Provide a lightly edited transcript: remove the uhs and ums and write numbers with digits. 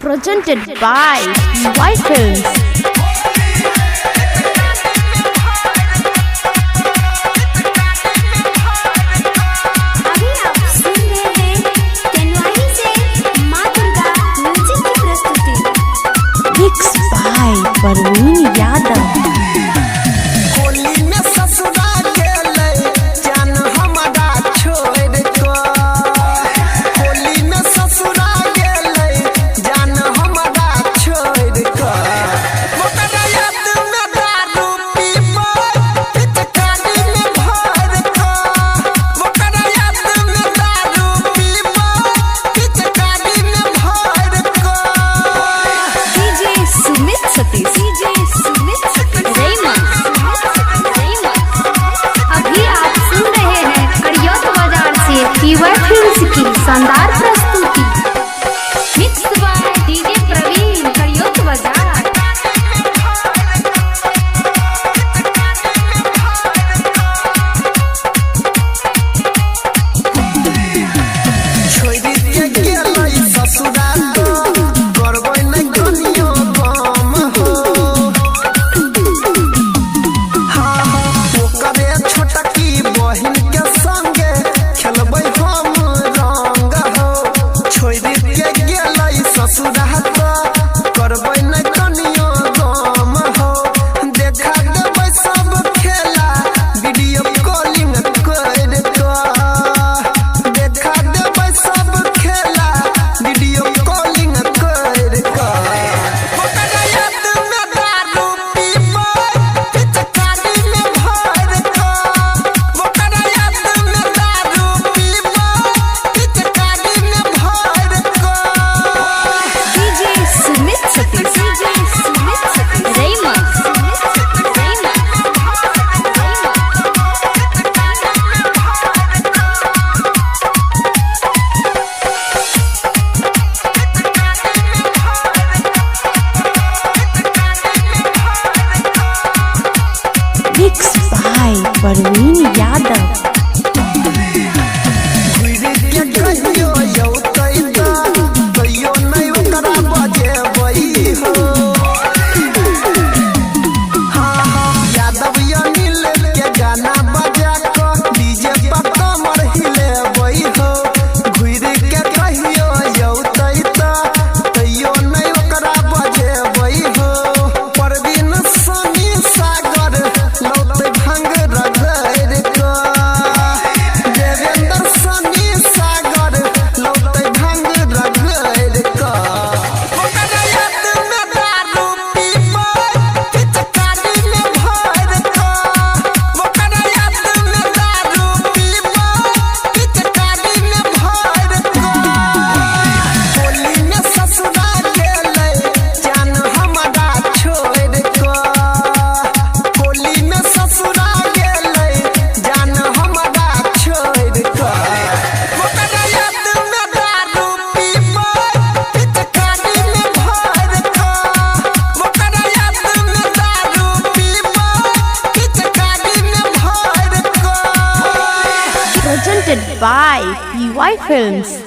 presented by Y Films. अभी आप सुन रहे हैं तेनवाही से माँ दुर्गा म्यूजिक की प्रस्तुति। Mixed by Parveen Yadav. Y Films की शानदार प्रस्तुति मिक्स बाय डीजे प्रवीण करियोत बाजार। Mixed by Parveen Yadav. Presented by Y Films.